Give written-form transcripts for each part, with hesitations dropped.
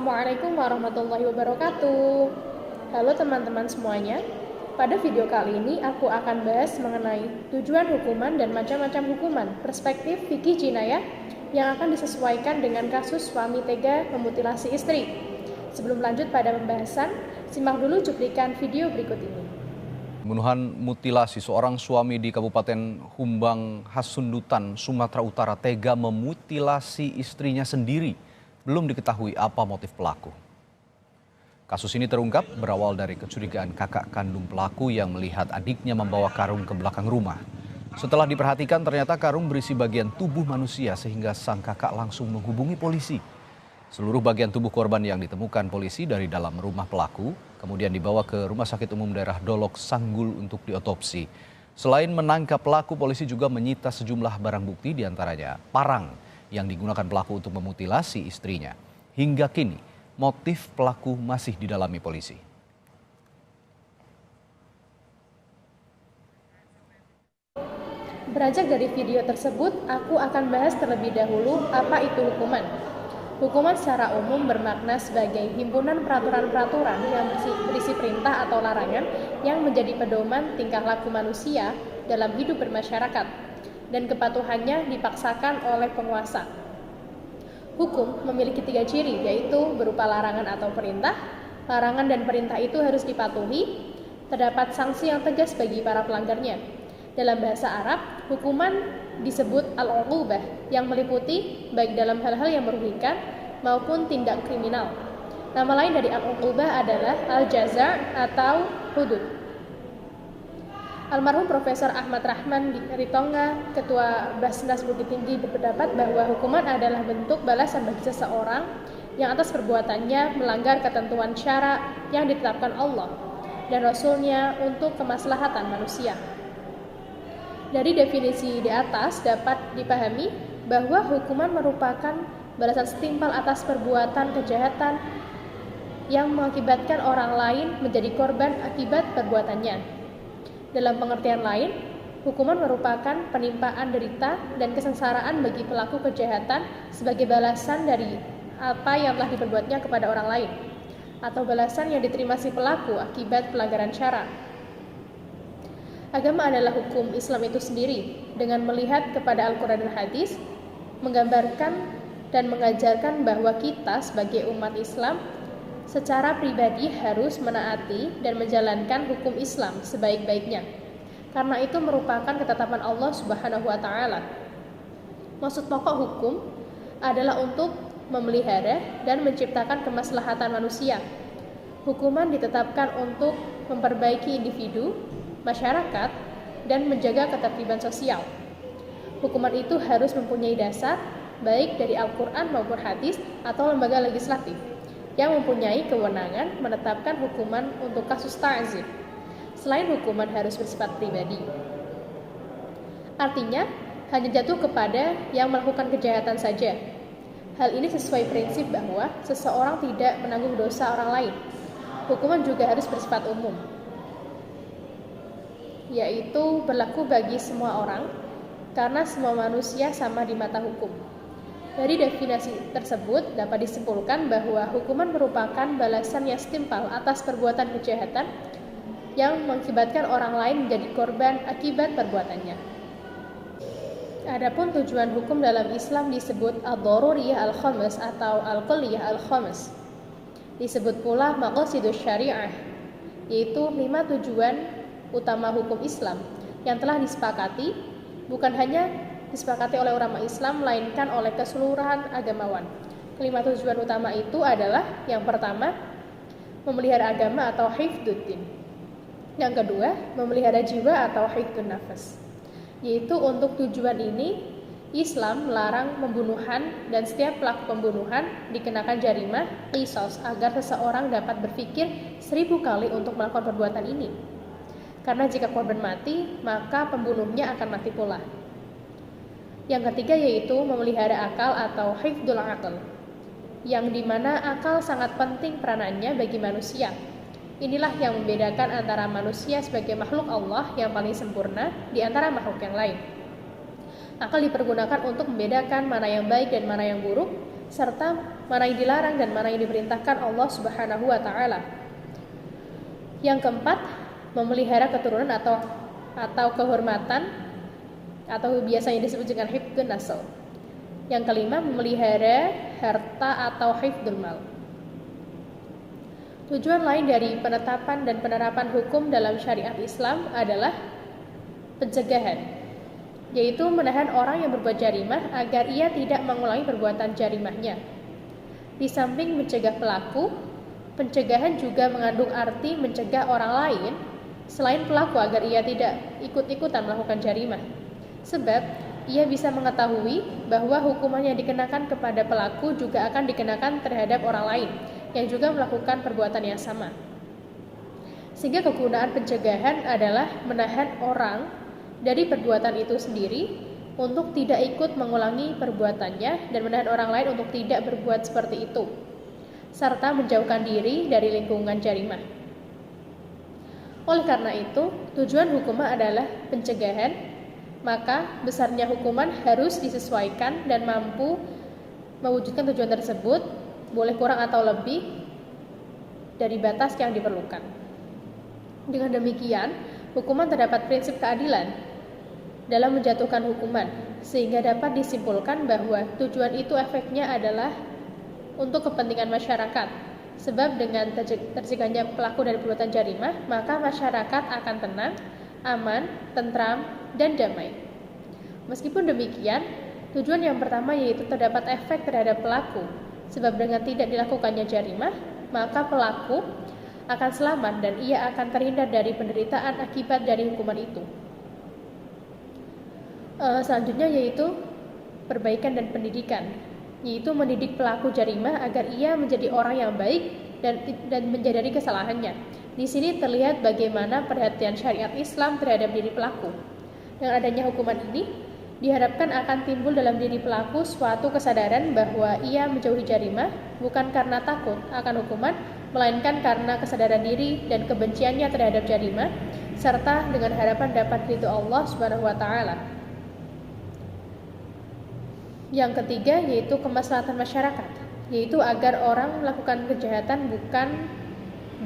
Assalamualaikum warahmatullahi wabarakatuh. Halo teman-teman semuanya. Pada video kali ini aku akan bahas mengenai tujuan hukuman dan macam-macam hukuman perspektif fikih jinayah yang akan disesuaikan dengan kasus suami tega memutilasi istri. Sebelum lanjut pada pembahasan, simak dulu cuplikan video berikut ini. Pembunuhan mutilasi seorang suami di Kabupaten Humbang Hasundutan, Sumatera Utara tega memutilasi istrinya sendiri. Belum diketahui apa motif pelaku. Kasus ini terungkap berawal dari kecurigaan kakak kandung pelaku yang melihat adiknya membawa karung ke belakang rumah. Setelah diperhatikan ternyata karung berisi bagian tubuh manusia sehingga sang kakak langsung menghubungi polisi. Seluruh bagian tubuh korban yang ditemukan polisi dari dalam rumah pelaku kemudian dibawa ke Rumah Sakit Umum Daerah Dolok Sanggul untuk diotopsi. Selain menangkap pelaku, polisi juga menyita sejumlah barang bukti diantaranya parang yang digunakan pelaku untuk memutilasi istrinya. Hingga kini, motif pelaku masih didalami polisi. Beranjak dari video tersebut, aku akan bahas terlebih dahulu apa itu hukuman. Hukuman secara umum bermakna sebagai himpunan peraturan-peraturan yang berisi perintah atau larangan yang menjadi pedoman tingkah laku manusia dalam hidup bermasyarakat dan kepatuhannya dipaksakan oleh penguasa. Hukum memiliki 3 ciri, yaitu berupa larangan atau perintah. Larangan dan perintah itu harus dipatuhi. Terdapat sanksi yang tegas bagi para pelanggarnya. Dalam bahasa Arab, hukuman disebut al-uqubah yang meliputi baik dalam hal-hal yang merugikan maupun tindak kriminal. Nama lain dari al-uqubah adalah al-jaza' atau hudud. Almarhum Profesor Ahmad Rahman Ritonga, Ketua Basnas Bukit Tinggi, berpendapat bahwa hukuman adalah bentuk balasan bagi seseorang yang atas perbuatannya melanggar ketentuan syara yang ditetapkan Allah dan Rasul-Nya untuk kemaslahatan manusia. Dari definisi di atas dapat dipahami bahwa hukuman merupakan balasan setimpal atas perbuatan kejahatan yang mengakibatkan orang lain menjadi korban akibat perbuatannya. Dalam pengertian lain, hukuman merupakan penimpaan derita dan kesengsaraan bagi pelaku kejahatan sebagai balasan dari apa yang telah diperbuatnya kepada orang lain, atau balasan yang diterima si pelaku akibat pelanggaran syara. Agama adalah hukum Islam itu sendiri, dengan melihat kepada Al-Quran dan Hadis, menggambarkan dan mengajarkan bahwa kita sebagai umat Islam secara pribadi harus menaati dan menjalankan hukum Islam sebaik-baiknya. Karena itu merupakan ketetapan Allah Subhanahu wa taala. Maksud pokok hukum adalah untuk memelihara dan menciptakan kemaslahatan manusia. Hukuman ditetapkan untuk memperbaiki individu, masyarakat, dan menjaga ketertiban sosial. Hukuman itu harus mempunyai dasar baik dari Al-Quran maupun hadis atau lembaga legislatif yang mempunyai kewenangan menetapkan hukuman untuk kasus ta'zir. Selain hukuman harus bersifat pribadi. Artinya, hanya jatuh kepada yang melakukan kejahatan saja. Hal ini sesuai prinsip bahwa seseorang tidak menanggung dosa orang lain. Hukuman juga harus bersifat umum, yaitu berlaku bagi semua orang, karena semua manusia sama di mata hukum. Dari definisi tersebut dapat disimpulkan bahwa hukuman merupakan balasan yang setimpal atas perbuatan kejahatan yang mengakibatkan orang lain menjadi korban akibat perbuatannya. Adapun tujuan hukum dalam Islam disebut ad-daruriyah al-khamis atau al-kulliyah al-khamis. Disebut pula maqasidus syariah, yaitu 5 tujuan utama hukum Islam yang telah disepakati, bukan hanya disepakati oleh ulama Islam, melainkan oleh keseluruhan agamawan. Kelima tujuan utama itu adalah, yang pertama, memelihara agama atau hifdzuddin. Yang kedua, memelihara jiwa atau hifdzun nafas. Yaitu untuk tujuan ini, Islam melarang pembunuhan dan setiap pelaku pembunuhan dikenakan jarimah qisas agar seseorang dapat berpikir 1000 kali untuk melakukan perbuatan ini. Karena jika korban mati, maka pembunuhnya akan mati pula. Yang ketiga yaitu memelihara akal atau hifdzul aql, yang dimana akal sangat penting peranannya bagi manusia. Inilah yang membedakan antara manusia sebagai makhluk Allah yang paling sempurna di antara makhluk yang lain. Akal dipergunakan untuk membedakan mana yang baik dan mana yang buruk, serta mana yang dilarang dan mana yang diperintahkan Allah Subhanahu wa taala. Yang keempat, memelihara keturunan atau kehormatan atau biasanya disebut dengan hifdzun nasl. Yang kelima, memelihara harta atau hifdzul mal. Tujuan lain dari penetapan dan penerapan hukum dalam syariat Islam adalah pencegahan, yaitu menahan orang yang berbuat jarimah agar ia tidak mengulangi perbuatan jarimahnya. Di samping mencegah pelaku, pencegahan juga mengandung arti mencegah orang lain selain pelaku agar ia tidak ikut-ikutan melakukan jarimah. Sebab ia bisa mengetahui bahwa hukuman yang dikenakan kepada pelaku juga akan dikenakan terhadap orang lain yang juga melakukan perbuatan yang sama. Sehingga kegunaan pencegahan adalah menahan orang dari perbuatan itu sendiri untuk tidak ikut mengulangi perbuatannya dan menahan orang lain untuk tidak berbuat seperti itu, serta menjauhkan diri dari lingkungan jarimah. Oleh karena itu, tujuan hukuman adalah pencegahan, maka besarnya hukuman harus disesuaikan dan mampu mewujudkan tujuan tersebut, boleh kurang atau lebih dari batas yang diperlukan. Dengan demikian, hukuman terdapat prinsip keadilan dalam menjatuhkan hukuman, sehingga dapat disimpulkan bahwa tujuan itu efeknya adalah untuk kepentingan masyarakat. Sebab dengan tercegahnya pelaku dari perbuatan jarimah, maka masyarakat akan tenang, aman, tentram, dan damai. Meskipun demikian, tujuan yang pertama yaitu terdapat efek terhadap pelaku. Sebab dengan tidak dilakukannya jarimah, maka pelaku akan selamat dan ia akan terhindar dari penderitaan akibat dari hukuman itu. Selanjutnya yaitu perbaikan dan pendidikan, yaitu mendidik pelaku jarimah agar ia menjadi orang yang baik dan menyadari kesalahannya. Di sini terlihat bagaimana perhatian syariat Islam terhadap diri pelaku. Dengan adanya hukuman ini, diharapkan akan timbul dalam diri pelaku suatu kesadaran bahwa ia menjauhi jarimah bukan karena takut akan hukuman, melainkan karena kesadaran diri dan kebenciannya terhadap jarimah, serta dengan harapan dapat ridho Allah Subhanahu wa taala. Yang ketiga yaitu kemaslahatan masyarakat, yaitu agar orang melakukan kejahatan bukan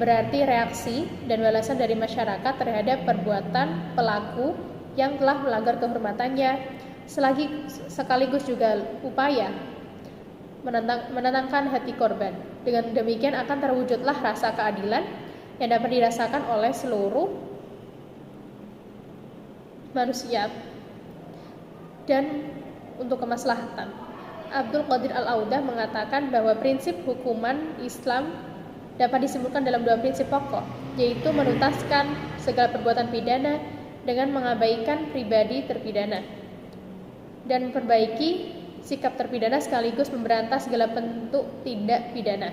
berarti reaksi dan balasan dari masyarakat terhadap perbuatan pelaku yang telah melanggar kehormatannya, sekaligus juga upaya menenangkan hati korban. Dengan demikian akan terwujudlah rasa keadilan yang dapat dirasakan oleh seluruh manusia dan untuk kemaslahatan. Abdul Qadir Al-Audah mengatakan bahwa prinsip hukuman Islam dapat disimpulkan dalam dua prinsip pokok, yaitu menuntaskan segala perbuatan pidana dengan mengabaikan pribadi terpidana, dan memperbaiki sikap terpidana sekaligus memberantas segala bentuk tidak pidana.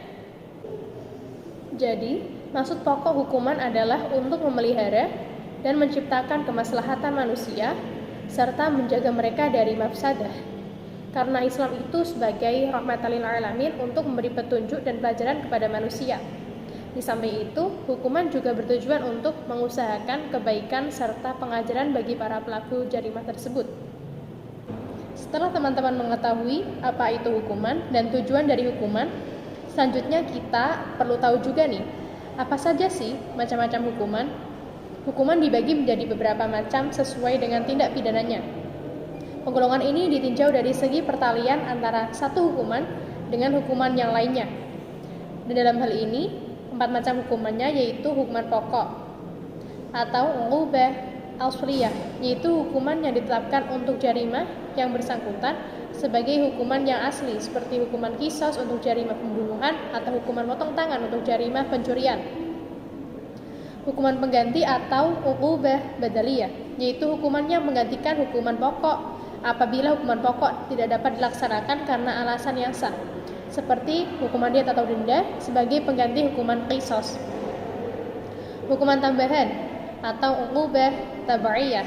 Jadi, maksud pokok hukuman adalah untuk memelihara dan menciptakan kemaslahatan manusia serta menjaga mereka dari mafsadah. Karena Islam itu sebagai rahmatan lil alamin untuk memberi petunjuk dan pelajaran kepada manusia. Di samping itu, hukuman juga bertujuan untuk mengusahakan kebaikan serta pengajaran bagi para pelaku jarimah tersebut. Setelah teman-teman mengetahui apa itu hukuman dan tujuan dari hukuman, selanjutnya kita perlu tahu juga nih, apa saja sih macam-macam hukuman? Hukuman dibagi menjadi beberapa macam sesuai dengan tindak pidananya. Penggolongan ini ditinjau dari segi pertalian antara satu hukuman dengan hukuman yang lainnya. Dan dalam hal ini, 4 macam hukumannya yaitu hukuman pokok atau uqubah al-asliyah, yaitu hukuman yang ditetapkan untuk jarimah yang bersangkutan sebagai hukuman yang asli, seperti hukuman qisas untuk jarimah pembunuhan atau hukuman potong tangan untuk jarimah pencurian. Hukuman pengganti atau uqubah badaliyah, yaitu hukuman yang menggantikan hukuman pokok apabila hukuman pokok tidak dapat dilaksanakan karena alasan yang sah, seperti hukuman diat atau denda sebagai pengganti hukuman qisas. Hukuman tambahan atau uqubah tabaiyah,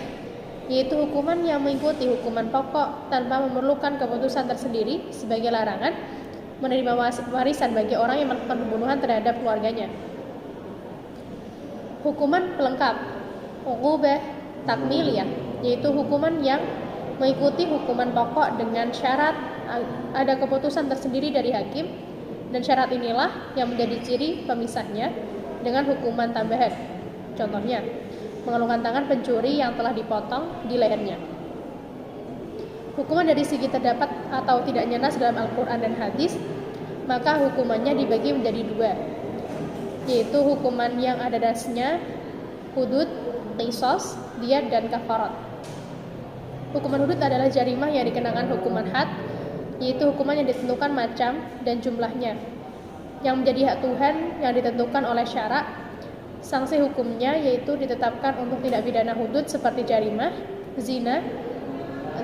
yaitu hukuman yang mengikuti hukuman pokok tanpa memerlukan keputusan tersendiri sebagai larangan menerima warisan bagi orang yang melakukan pembunuhan terhadap keluarganya. Hukuman pelengkap uqubah takmiliyah, yaitu hukuman yang mengikuti hukuman pokok dengan syarat ada keputusan tersendiri dari hakim, dan syarat inilah yang menjadi ciri pemisahnya dengan hukuman tambahan. Contohnya, mengalungkan tangan pencuri yang telah dipotong di lehernya. Hukuman dari segi terdapat atau tidaknya nas dalam Al-Quran dan hadis, maka hukumannya dibagi menjadi dua, yaitu hukuman yang ada dasnya, hudud, qisas, diyat, dan kafarat. Hukuman hudud adalah jarimah yang dikenakan hukuman had, yaitu hukuman yang ditentukan macam dan jumlahnya, yang menjadi hak Tuhan yang ditentukan oleh syarak. Sanksi hukumnya yaitu ditetapkan untuk tindak pidana hudud seperti jarimah, zina,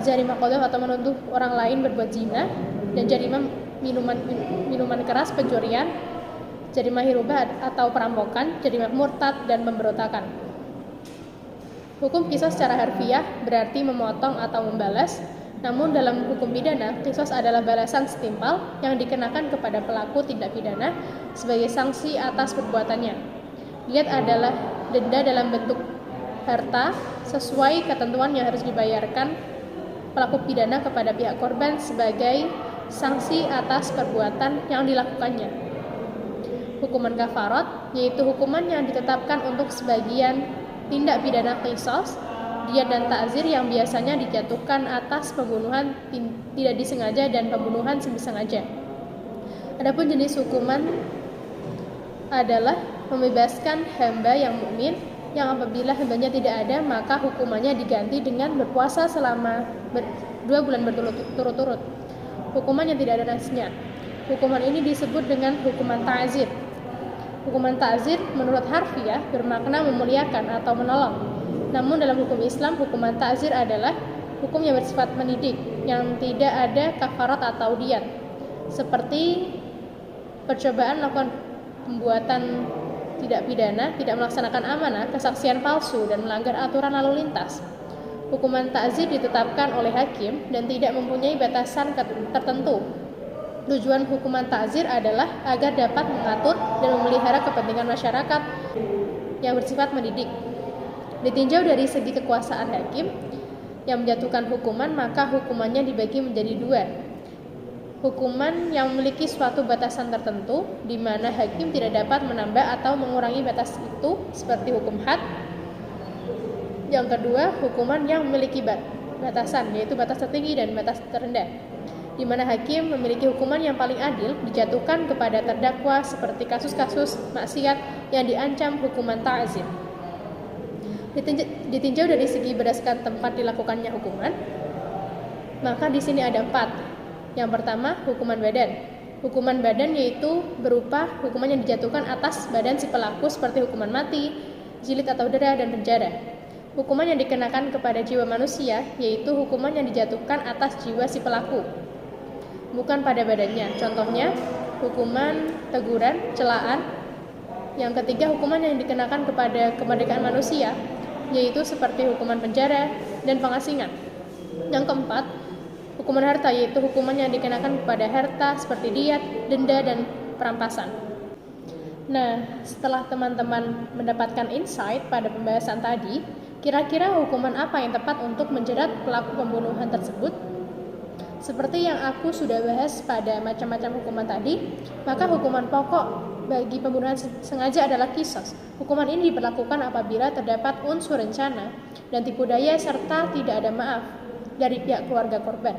jarimah qadhaf atau menuduh orang lain berbuat zina, dan jarimah minuman keras, pencurian, jarimah hirubah atau perampokan, jarimah murtad, dan pemberontakan. Hukum qisas secara harfiah berarti memotong atau membalas, namun dalam hukum pidana, qisas adalah balasan setimpal yang dikenakan kepada pelaku tindak pidana sebagai sanksi atas perbuatannya. Diyat adalah denda dalam bentuk harta sesuai ketentuan yang harus dibayarkan pelaku pidana kepada pihak korban sebagai sanksi atas perbuatan yang dilakukannya. Hukuman kafarat yaitu hukuman yang ditetapkan untuk sebagian tindak pidana qisas, diyat dan ta'zir yang biasanya dijatuhkan atas pembunuhan tidak disengaja dan pembunuhan sengaja. Adapun jenis hukuman adalah membebaskan hamba yang mukmin yang apabila hambanya tidak ada maka hukumannya diganti dengan berpuasa selama 2 bulan berturut-turut. Hukuman yang tidak ada nasnya. Hukuman ini disebut dengan hukuman ta'zir. Hukuman ta'zir menurut harfiah bermakna memuliakan atau menolong. Namun dalam hukum Islam, hukuman ta'zir adalah hukum yang bersifat mendidik, yang tidak ada kafarat atau diyat. Seperti percobaan melakukan pembuatan tidak pidana, tidak melaksanakan amanah, kesaksian palsu, dan melanggar aturan lalu lintas. Hukuman ta'zir ditetapkan oleh hakim dan tidak mempunyai batasan tertentu. Tujuan hukuman ta'zir adalah agar dapat mengatur dan memelihara kepentingan masyarakat yang bersifat mendidik. Ditinjau dari segi kekuasaan hakim yang menjatuhkan hukuman, maka hukumannya dibagi menjadi dua. Hukuman yang memiliki suatu batasan tertentu, di mana hakim tidak dapat menambah atau mengurangi batas itu, seperti hukum had. Yang kedua, hukuman yang memiliki batasan, yaitu batas tertinggi dan batas terendah, di mana hakim memiliki hukuman yang paling adil dijatuhkan kepada terdakwa seperti kasus-kasus maksiat yang diancam hukuman ta'zir. Ditinjau dari segi berdasarkan tempat dilakukannya hukuman, maka di sini ada 4. Yang pertama, hukuman badan. Hukuman badan yaitu berupa hukuman yang dijatuhkan atas badan si pelaku seperti hukuman mati, jilid atau dera, dan penjara. Hukuman yang dikenakan kepada jiwa manusia yaitu hukuman yang dijatuhkan atas jiwa si pelaku, bukan pada badannya. Contohnya, hukuman teguran, celaan. Yang ketiga, hukuman yang dikenakan kepada kemerdekaan manusia yaitu seperti hukuman penjara dan pengasingan. Yang keempat, hukuman harta yaitu hukuman yang dikenakan kepada harta seperti diyat, denda, dan perampasan. Nah, setelah teman-teman mendapatkan insight pada pembahasan tadi, kira-kira hukuman apa yang tepat untuk menjerat pelaku pembunuhan tersebut? Seperti yang aku sudah bahas pada macam-macam hukuman tadi, maka hukuman pokok bagi pembunuhan sengaja adalah qisas. Hukuman ini diberlakukan apabila terdapat unsur rencana dan tipu daya serta tidak ada maaf dari pihak keluarga korban.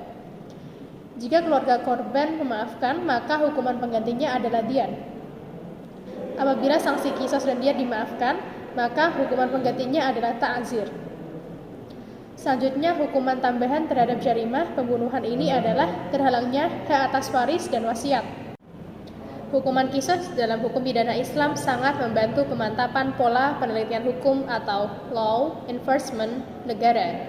Jika keluarga korban memaafkan, maka hukuman penggantinya adalah diyat. Apabila sanksi qisas dan diyat dimaafkan, maka hukuman penggantinya adalah ta'zir. Selanjutnya, hukuman tambahan terhadap jarimah pembunuhan ini adalah terhalangnya hak atas waris dan wasiat. Hukuman qisas dalam hukum pidana Islam sangat membantu pemantapan pola penelitian hukum atau law enforcement negara,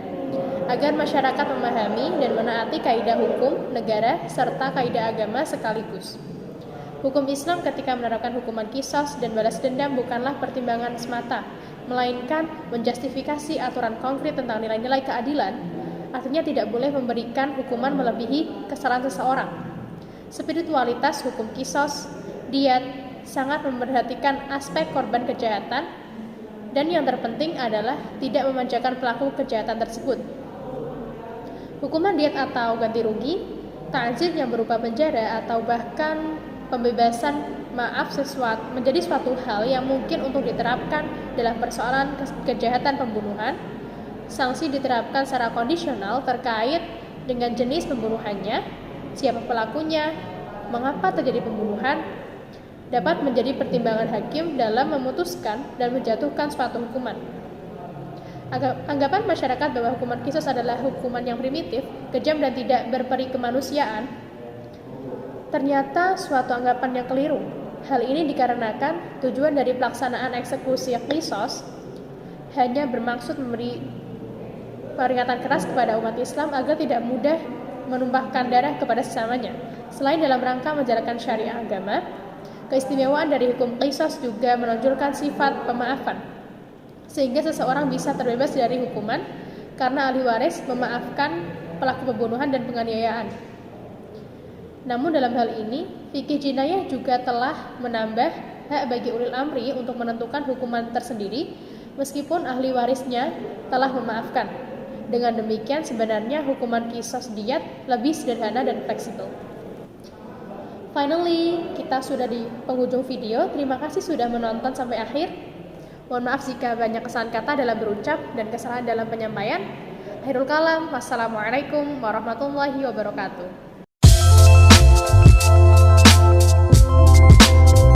agar masyarakat memahami dan menaati kaidah hukum negara serta kaidah agama sekaligus. Hukum Islam ketika menerapkan hukuman qisas dan balas dendam bukanlah pertimbangan semata, melainkan menjustifikasi aturan konkret tentang nilai-nilai keadilan. Artinya tidak boleh memberikan hukuman melebihi kesalahan seseorang. Spiritualitas hukum qisas, diyat, sangat memperhatikan aspek korban kejahatan, dan yang terpenting adalah tidak memanjakan pelaku kejahatan tersebut. Hukuman diet atau ganti rugi, ta'zir yang berupa penjara atau bahkan pembebasan menjadi suatu hal yang mungkin untuk diterapkan dalam persoalan kejahatan pembunuhan. Sanksi diterapkan secara kondisional terkait dengan jenis pembunuhannya, siapa pelakunya, mengapa terjadi pembunuhan, dapat menjadi pertimbangan hakim dalam memutuskan dan menjatuhkan suatu hukuman. Anggapan masyarakat bahwa hukuman qisas adalah hukuman yang primitif, kejam dan tidak berperi kemanusiaan ternyata suatu anggapan yang keliru. Hal ini dikarenakan tujuan dari pelaksanaan eksekusi qisas hanya bermaksud memberi peringatan keras kepada umat Islam agar tidak mudah menumpahkan darah kepada sesamanya. Selain dalam rangka menjalankan syariat agama, keistimewaan dari hukum qisas juga menonjolkan sifat pemaafan, sehingga seseorang bisa terbebas dari hukuman karena ahli waris memaafkan pelaku pembunuhan dan penganiayaan. Namun dalam hal ini, fikih jinayah juga telah menambah hak bagi ulil amri untuk menentukan hukuman tersendiri meskipun ahli warisnya telah memaafkan. Dengan demikian sebenarnya hukuman qisas diat lebih sederhana dan fleksibel. Finally, kita sudah di penghujung video. Terima kasih sudah menonton sampai akhir. Mohon maaf jika banyak kesalahan kata dalam berucap dan kesalahan dalam penyampaian. Akhirul kalam, wassalamualaikum warahmatullahi wabarakatuh.